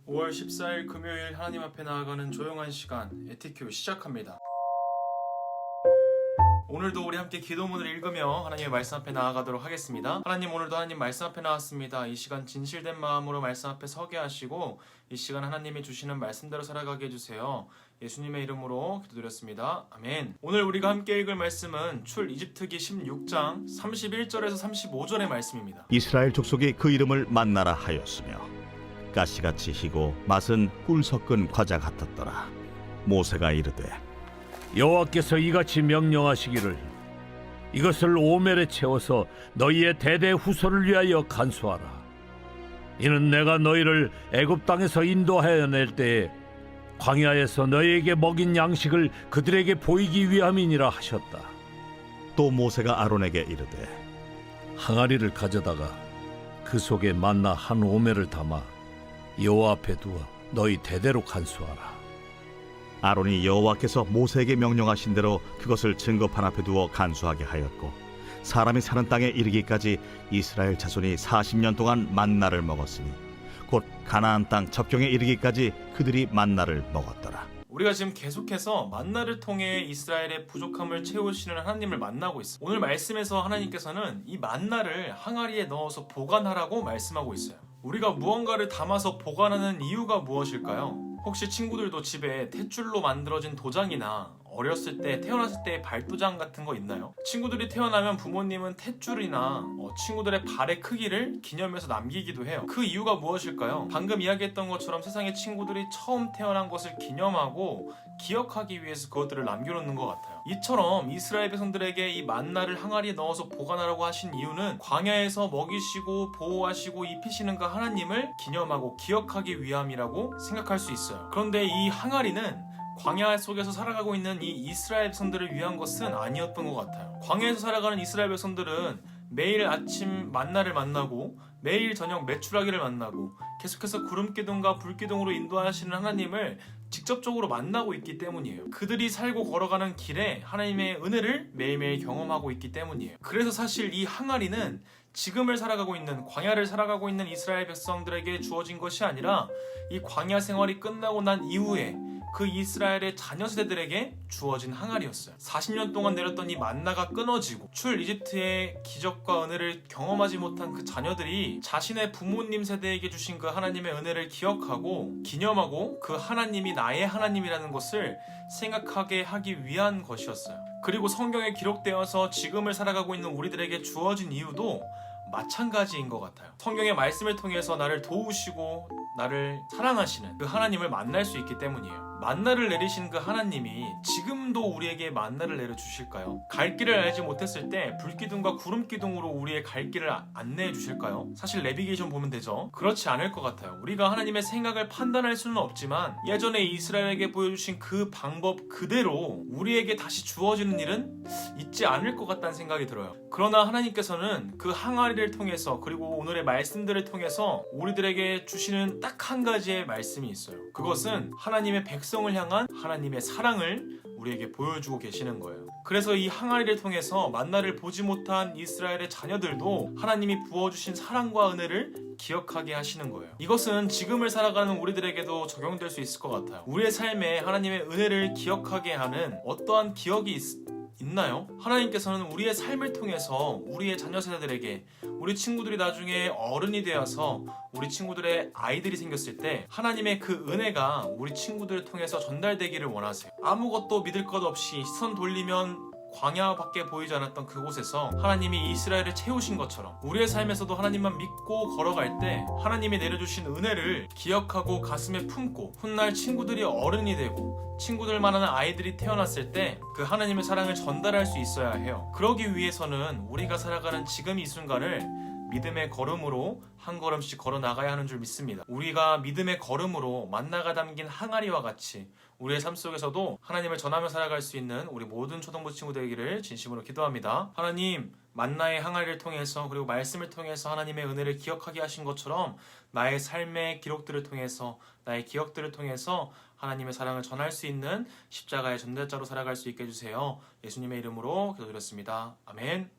(5월 14일) 금요일 하나님 앞에 나아가는 조용한 시간 에티큐 시작합니다. 오늘도 우리 함께 기도문을 읽으며 하나님의 말씀 앞에 나아가도록 하겠습니다. 하나님, 오늘도 하나님 말씀 앞에 나왔습니다. 이 시간 진실된 마음으로 말씀 앞에 서게 하시고 이 시간 하나님이 주시는 말씀대로 살아가게 해주세요. 예수님의 이름으로 기도드렸습니다. 아멘. 오늘 우리가 함께 읽을 말씀은 출 이집트기 16장 31절에서 35절의 말씀입니다. 이스라엘 족속이 그 이름을 만나라 하였으며 가시같이 희고 맛은 꿀 섞은 과자 같았더라. 모세가 이르되 여호와께서 이같이 명령하시기를 이것을 오멜에 채워서 너희의 대대 후손을 위하여 간수하라. 이는 내가 너희를 애굽 땅에서 인도하여 낼 때에 광야에서 너희에게 먹인 양식을 그들에게 보이기 위함이니라 하셨다. 또 모세가 아론에게 이르되 항아리를 가져다가 그 속에 만나 한 오멜을 담아 여호와 앞에 두어 너희 대대로 간수하라. 아론이 여호와께서 모세에게 명령하신 대로 그것을 증거판 앞에 두어 간수하게 하였고 사람이 사는 땅에 이르기까지 이스라엘 자손이 40년 동안 만나를 먹었으니 곧 가나안 땅 접경에 이르기까지 그들이 만나를 먹었더라. 우리가 지금 계속해서 만나를 통해 이스라엘의 부족함을 채우시는 하나님을 만나고 있어요. 오늘 말씀에서 하나님께서는 이 만나를 항아리에 넣어서 보관하라고 말씀하고 있어요. 우리가 무언가를 담아서 보관하는 이유가 무엇일까요? 혹시 친구들도 집에 탯줄로 만들어진 도장이나 어렸을 때 태어났을 때의 발도장 같은 거 있나요? 친구들이 태어나면 부모님은 탯줄이나 친구들의 발의 크기를 기념해서 남기기도 해요. 그 이유가 무엇일까요? 방금 이야기했던 것처럼 세상의 친구들이 처음 태어난 것을 기념하고 기억하기 위해서 그것들을 남겨놓는 것 같아요. 이처럼 이스라엘 백성들에게 이 만나를 항아리에 넣어서 보관하라고 하신 이유는 광야에서 먹이시고 보호하시고 입히시는 그 하나님을 기념하고 기억하기 위함이라고 생각할 수 있어요. 그런데 이 항아리는 광야 속에서 살아가고 있는 이 이스라엘 백성들을 위한 것은 아니었던 것 같아요. 광야에서 살아가는 이스라엘 백성들은 매일 아침 만나를 만나고 매일 저녁 메추라기를 만나고 계속해서 구름기둥과 불기둥으로 인도하시는 하나님을 직접적으로 만나고 있기 때문이에요. 그들이 살고 걸어가는 길에 하나님의 은혜를 매일매일 경험하고 있기 때문이에요. 그래서 사실 이 항아리는 지금을 살아가고 있는, 광야를 살아가고 있는 이스라엘 백성들에게 주어진 것이 아니라 이 광야 생활이 끝나고 난 이후에 그 이스라엘의 자녀 세대들에게 주어진 항아리였어요. 40년 동안 내렸던 이 만나가 끊어지고 출 이집트의 기적과 은혜를 경험하지 못한 그 자녀들이 자신의 부모님 세대에게 주신 그 하나님의 은혜를 기억하고 기념하고 그 하나님이 나의 하나님이라는 것을 생각하게 하기 위한 것이었어요. 그리고 성경에 기록되어서 지금을 살아가고 있는 우리들에게 주어진 이유도 마찬가지인 것 같아요. 성경의 말씀을 통해서 나를 도우시고 나를 사랑하시는 그 하나님을 만날 수 있기 때문이에요. 만나를 내리신 그 하나님이 지금도 우리에게 만나를 내려주실까요? 갈 길을 알지 못했을 때 불기둥과 구름기둥으로 우리의 갈 길을 안내해 주실까요? 사실 내비게이션 보면 되죠. 그렇지 않을 것 같아요. 우리가 하나님의 생각을 판단할 수는 없지만 예전에 이스라엘에게 보여주신 그 방법 그대로 우리에게 다시 주어지는 일은 있지 않을 것 같다는 생각이 들어요. 그러나 하나님께서는 그 항아리를 통해서 그리고 오늘의 말씀들을 통해서 우리들에게 주시는 딱 한 가지의 말씀이 있어요. 그것은 하나님의 백성을 향한 하나님의 사랑을 우리에게 보여주고 계시는 거예요. 그래서 이 항아리를 통해서 만나를 보지 못한 이스라엘의 자녀들도 하나님이 부어주신 사랑과 은혜를 기억하게 하시는 거예요. 이것은 지금을 살아가는 우리들에게도 적용될 수 있을 것 같아요. 우리의 삶에 하나님의 은혜를 기억하게 하는 어떠한 기억이 있나요? 하나님께서는 우리의 삶을 통해서 우리의 자녀 세대들에게 우리 친구들이 나중에 어른이 되어서 우리 친구들의 아이들이 생겼을 때 하나님의 그 은혜가 우리 친구들을 통해서 전달되기를 원하세요. 아무것도 믿을 것 없이 시선 돌리면 광야밖에 보이지 않았던 그곳에서 하나님이 이스라엘을 채우신 것처럼 우리의 삶에서도 하나님만 믿고 걸어갈 때 하나님이 내려주신 은혜를 기억하고 가슴에 품고 훗날 친구들이 어른이 되고 친구들만한 아이들이 태어났을 때 그 하나님의 사랑을 전달할 수 있어야 해요. 그러기 위해서는 우리가 살아가는 지금 이 순간을 믿음의 걸음으로 한 걸음씩 걸어 나가야 하는 줄 믿습니다. 우리가 믿음의 걸음으로 만나가 담긴 항아리와 같이 우리의 삶 속에서도 하나님을 전하며 살아갈 수 있는 우리 모든 초등부 친구 되기를 진심으로 기도합니다. 하나님, 만나의 항아리를 통해서 그리고 말씀을 통해서 하나님의 은혜를 기억하게 하신 것처럼 나의 삶의 기록들을 통해서 나의 기억들을 통해서 하나님의 사랑을 전할 수 있는 십자가의 전대자로 살아갈 수 있게 해주세요. 예수님의 이름으로 기도드렸습니다. 아멘.